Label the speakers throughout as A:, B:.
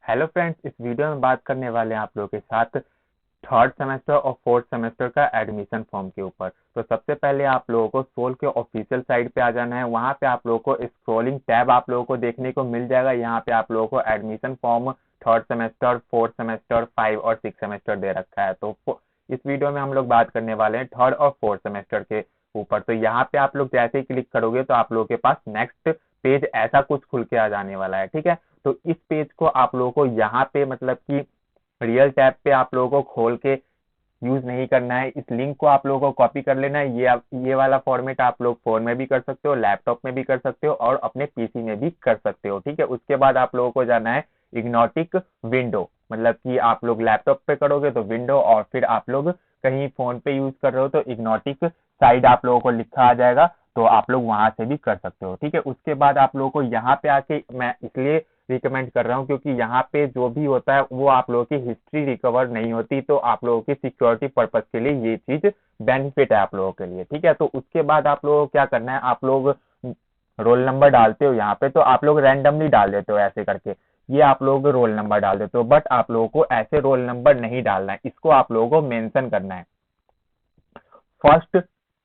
A: Hello friends, इस video में बात करने वाले हैं आप लोगों के साथ थर्ड सेमेस्टर और फोर्थ सेमेस्टर का एडमिशन फॉर्म के ऊपर। तो सबसे पहले आप लोगों को सोल के ऑफिशियल साइट पे आ जाना है। वहां पे आप लोगों को स्क्रॉलिंग टैब आप लोगों को देखने को मिल जाएगा। यहाँ पे आप लोगों को admission form third semester, fourth semester, 5 और 6 सेमेस्टर दे रखा है। तो इस वीडियो में हम लोग बात करने वाले हैं थर्ड और फोर्थ सेमेस्टर के ऊपर। तो यहाँ पे आप लोग जैसे ही क्लिक करोगे तो आप लोगों के पास नेक्स्ट पेज ऐसा कुछ खुल के आ जाने वाला है। ठीक है, तो इस पेज को आप लोगों को यहाँ पे मतलब कि रियल टैब पे आप लोगों को खोल के यूज नहीं करना है। इस लिंक को आप लोगों को कॉपी कर लेना है। ये वाला फॉर्मेट आप लोग फोन में भी कर सकते हो, लैपटॉप में भी कर सकते हो और अपने पीसी में भी कर सकते हो। ठीक है, उसके बाद आप लोगों को जाना है इग्नोटिक विंडो। मतलब कि आप लोग लैपटॉप पे करोगे तो विंडो, और फिर आप लोग कहीं फोन पे यूज कर रहे हो तो इग्नोटिक साइड आप लोगों को लिखा आ जाएगा, तो आप लोग वहां से भी कर सकते हो। ठीक है, उसके बाद आप लोगों को यहाँ पे आके, मैं इसलिए रिकमेंड कर रहा हूँ क्योंकि यहाँ पे जो भी होता है वो आप लोगों की हिस्ट्री रिकवर नहीं होती, तो आप लोगों की सिक्योरिटी पर्पज के लिए ये चीज बेनिफिट है आप लोगों के लिए। ठीक है, तो उसके बाद आप लोगों को क्या करना है, आप लोग रोल नंबर डालते हो यहाँ पे, तो आप लोग रैंडमली डाल देते हो ऐसे करके। ये आप लोग रोल नंबर डाल देते हो, बट आप लोगों को ऐसे रोल नंबर नहीं डालना है, इसको आप लोगों को मेंशन करना है। फर्स्ट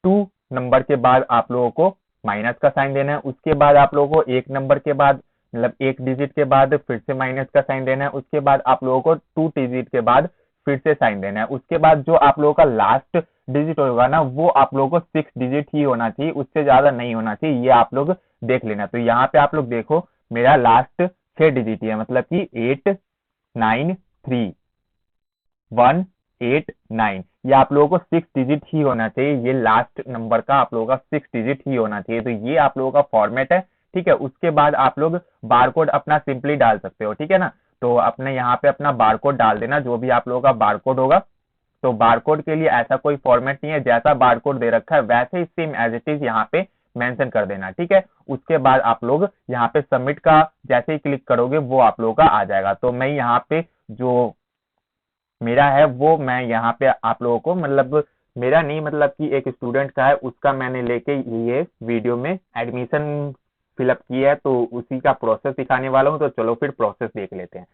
A: 2 नंबर के बाद आप लोगों को माइनस का साइन देना है। उसके बाद आप लोगों को एक नंबर के बाद, मतलब एक डिजिट के बाद फिर से माइनस का साइन देना है। उसके बाद आप लोगों को 2 डिजिट के बाद फिर से साइन देना है। उसके बाद जो आप लोगों का लास्ट डिजिट होगा ना, वो आप लोगों को 6 डिजिट ही होना चाहिए, उससे ज्यादा नहीं होना चाहिए। ये आप लोग देख लेना। तो यहाँ पे आप लोग देखो, मेरा लास्ट 6 डिजिट ही है, मतलब कि 893 189। ये आप लोगों को 6 डिजिट ही होना चाहिए। ये लास्ट नंबर का आप लोगों का 6 डिजिट ही होना चाहिए। तो ये आप लोगों का फॉर्मेट है। ठीक है, उसके बाद आप लोग बारकोड अपना सिंपली डाल सकते हो। ठीक है ना, तो अपने यहाँ पे अपना बारकोड डाल देना, जो भी आप लोगों का बारकोड होगा। तो बारकोड के लिए ऐसा कोई फॉर्मेट नहीं है, जैसा बारकोड दे रखा है वैसे ही सेम एज इट इज यहाँ पे मेंशन कर देना। ठीक है, उसके बाद आप लोग यहाँ पे सबमिट का जैसे ही क्लिक करोगे वो आप लोगों का आ जाएगा। तो मैं यहाँ पे जो मेरा है वो मैं यहाँ पे आप लोगों को, मतलब मेरा नहीं, मतलब कि एक स्टूडेंट का है, उसका मैंने लेके ये वीडियो में एडमिशन फिलअप किया है, तो उसी का प्रोसेस दिखाने वाला हूँ। तो चलो फिर प्रोसेस देख लेते हैं।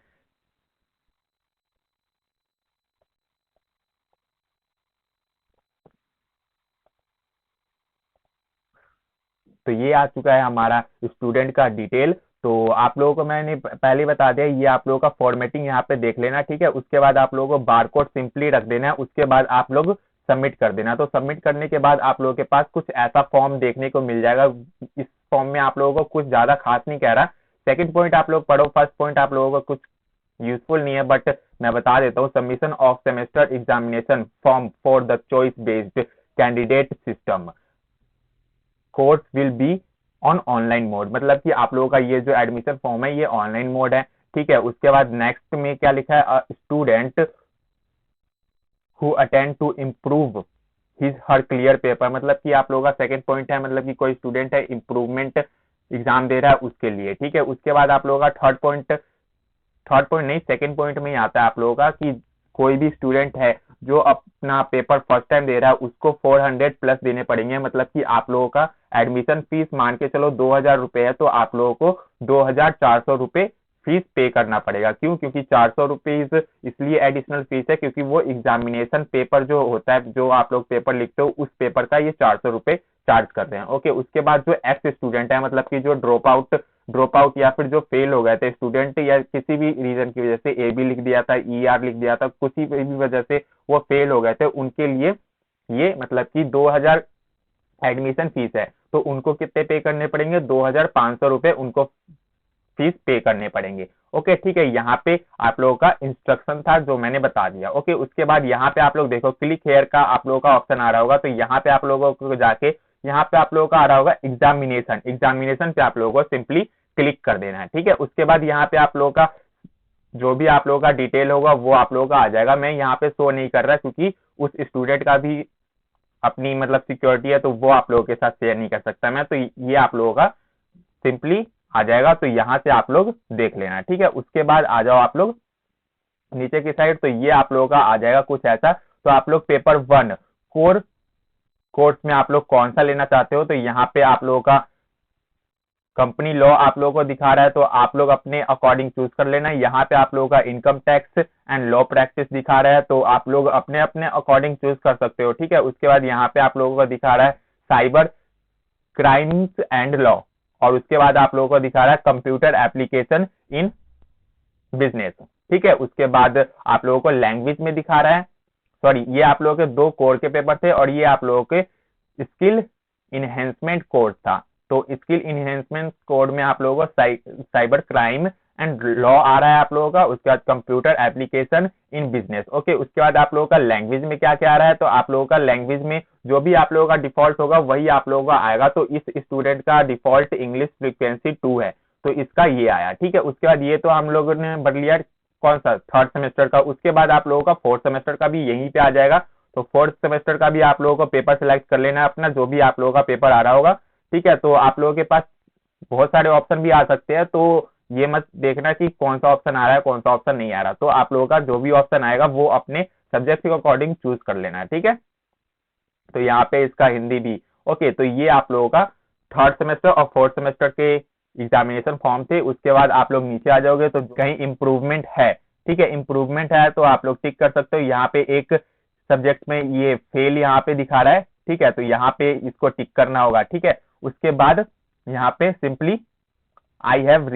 A: तो ये आ चुका है हमारा स्टूडेंट का डिटेल। तो आप लोगों को मैंने पहले बता दिया, ये आप लोगों का फॉर्मेटिंग यहाँ पे देख लेना। ठीक है, उसके बाद आप लोगों को बारकोड सिंपली रख देना है। उसके बाद आप लोग सबमिट कर देना। तो सबमिट करने के बाद आप लोगों के पास कुछ ऐसा फॉर्म देखने को मिल जाएगा। इस फॉर्म में आप लोगों को कुछ ज्यादा खास नहीं कह रहा। सेकंड पॉइंट आप लोग पढ़ो, फर्स्ट पॉइंट आप लोगों को कुछ यूजफुल नहीं है, बट मैं बता देता हूँ। Submission of semester examination form for the choice based candidate system course will be on online mode. मतलब कि आप लोगों का ये जो एडमिशन फॉर्म है ये ऑनलाइन मोड है। ठीक है, उसके बाद नेक्स्ट में क्या लिखा है, student who attend to improve his her clear paper. मतलब कि आप लोगों का सेकंड पॉइंट है, मतलब कि कोई स्टूडेंट है इम्प्रूवमेंट एग्जाम दे रहा है उसके लिए। ठीक है, उसके बाद आप लोगों का थर्ड पॉइंट नहीं, सेकंड पॉइंट में ही आता है आप लोगों का कि कोई भी स्टूडेंट है जो अपना पेपर फर्स्ट टाइम दे रहा है उसको 400 प्लस देने पड़ेंगे। मतलब कि आप लोगों का एडमिशन फीस मान के चलो 2000 रुपए है, तो आप लोगों को 2400 रुपए फीस पे करना पड़ेगा। क्यों? क्योंकि 400 रुपीज इसलिए एडिशनल फीस है क्योंकि वो एग्जामिनेशन पेपर जो होता है, जो आप लोग पेपर लिखते हो, उस पेपर का ये 400 रुपए चार्ज कर रहे हैं। ओके, उसके बाद जो एक्स स्टूडेंट है, मतलब कि जो ड्रॉप आउट या फिर जो फेल हो गए थे स्टूडेंट, या किसी भी रीजन की वजह से ए बी लिख दिया था, ई आर लिख दिया था, किसी भी वजह से वो फेल हो गए थे, उनके लिए ये मतलब कि 2000 एडमिशन फीस है। तो उनको कितने पे करने पड़ेंगे? 2500 रुपए उनको फीस पे करने पड़ेंगे। ओके, ठीक है, यहाँ पे आप लोगों का इंस्ट्रक्शन था जो मैंने बता दिया। ओके, उसके बाद यहाँ पे आप लोग देखो क्लिक हेयर का आप लोगों का ऑप्शन आ रहा होगा। तो यहाँ पे आप लोगों को जाके, यहाँ पे आप लोगों का आ रहा होगा एग्जामिनेशन पे आप लोगों को सिंपली क्लिक कर देना है। ठीक है, उसके बाद यहाँ पे आप लोगों का जो भी आप लोगों का डिटेल होगा वो आप लोगों का आ जाएगा। मैं यहाँ पे शो नहीं कर रहा क्योंकि उस स्टूडेंट का भी अपनी मतलब सिक्योरिटी है, तो वो आप लोगों के साथ शेयर नहीं कर सकता मैं। तो ये आप लोगों का सिंपली आ जाएगा। तो यहाँ से आप लोग देख लेना। ठीक है, उसके बाद आ जाओ आप लोग नीचे की साइड। तो ये आप लोगों का आ जाएगा कुछ ऐसा। तो आप लोग पेपर 1 कोर कोर्स में आप लोग कौन सा लेना चाहते हो, तो यहाँ पे आप लोगों का कंपनी लॉ आप लोगों को दिखा रहा है, तो आप लोग अपने अकॉर्डिंग चूज कर लेना। यहाँ पे आप लोगों का income tax and law practice दिखा रहा है, तो आप लोग अपने अपने अकॉर्डिंग चूज कर सकते हो, ठीक है। उसके बाद यहाँ पे आप लोगों को दिखा रहा है साइबर क्राइम्स एंड लॉ, और उसके बाद आप लोगों को दिखा रहा है कंप्यूटर एप्लीकेशन इन बिजनेस, ठीक है। उसके बाद आप लोगों को लैंग्वेज में दिखा रहा है, सॉरी ये आप लोगों के 2 कोर के पेपर थे, और ये आप लोगों के स्किल इनहेंसमेंट कोर्स था। तो स्किल इनहेंसमेंट कोड में आप लोगों को साइबर क्राइम एंड लॉ आ रहा है आप लोगों का। उसके बाद computer application in business, okay. उसके बाद आप लोगों का लैंग्वेज में क्या क्या आ रहा है, तो आप लोगों का लैंग्वेज में जो भी आप लोगों का डिफॉल्ट होगा वही आप लोगों का आएगा। तो इस स्टूडेंट का डिफॉल्ट इंग्लिश फ्रीक्वेंसी 2 है, तो इसका ये आया, ठीक है। उसके बाद ये तो हम लोगों ने बढ़ लिया कौन सा, थर्ड सेमेस्टर का। उसके बाद आप लोगों का फोर्थ सेमेस्टर का भी यहीं पे आ जाएगा। तो फोर्थ सेमेस्टर का भी आप लोगों को पेपर सिलेक्ट कर लेना है अपना, जो भी आप लोगों का पेपर आ रहा होगा, ठीक है। तो आप लोगों के पास बहुत सारे ऑप्शन भी आ सकते हैं, तो ये मत देखना कि कौन सा ऑप्शन आ रहा है कौन सा ऑप्शन नहीं आ रहा। तो आप लोगों का जो भी ऑप्शन आएगा वो अपने सब्जेक्ट के अकॉर्डिंग चूज कर लेना है, ठीक है। तो यहाँ पे इसका हिंदी भी, ओके। तो ये आप लोगों का थर्ड सेमेस्टर और फोर्थ सेमेस्टर के एग्जामिनेशन फॉर्म थे। उसके बाद आप लोग नीचे आ जाओगे तो कहीं इंप्रूवमेंट है, ठीक है। इंप्रूवमेंट है तो आप लोग टिक कर सकते हो। यहाँ पे एक सब्जेक्ट में ये फेल यहाँ पे दिखा रहा है, ठीक है। तो यहाँ पे इसको टिक करना होगा, ठीक है। उसके बाद यहाँ पे simply I have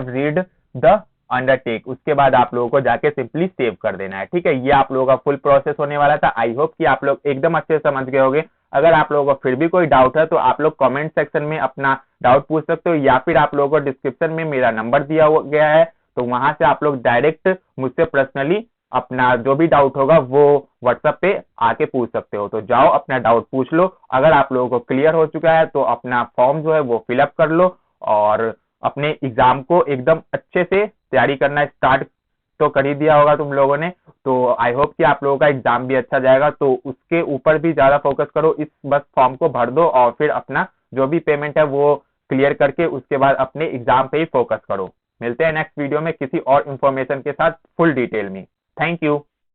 A: read the undertake, उसके बाद आप लोगों को जाके सिंपली सेव कर देना है, ठीक है। ये आप लोगों का फुल प्रोसेस होने वाला था। आई होप कि आप लोग एकदम अच्छे से समझ गए होंगे। अगर आप लोगों को फिर भी कोई डाउट है तो आप लोग कमेंट सेक्शन में अपना डाउट पूछ सकते हो, या फिर आप लोगों को डिस्क्रिप्शन में मेरा नंबर दिया गया है, तो वहां से आप लोग डायरेक्ट मुझसे पर्सनली अपना जो भी डाउट होगा वो व्हाट्सएप पे आके पूछ सकते हो। तो जाओ अपना डाउट पूछ लो। अगर आप लोगों को क्लियर हो चुका है तो अपना फॉर्म जो है वो फिलअप कर लो, और अपने एग्जाम को एकदम अच्छे से तैयारी करना स्टार्ट तो कर ही दिया होगा तुम लोगों ने। तो आई होप कि आप लोगों का एग्जाम भी अच्छा जाएगा, तो उसके ऊपर भी ज्यादा फोकस करो। इस बस फॉर्म को भर दो और फिर अपना जो भी पेमेंट है वो क्लियर करके उसके बाद अपने एग्जाम पे ही फोकस करो। मिलते हैं नेक्स्ट वीडियो में किसी और इन्फॉर्मेशन के साथ फुल डिटेल में। Thank you.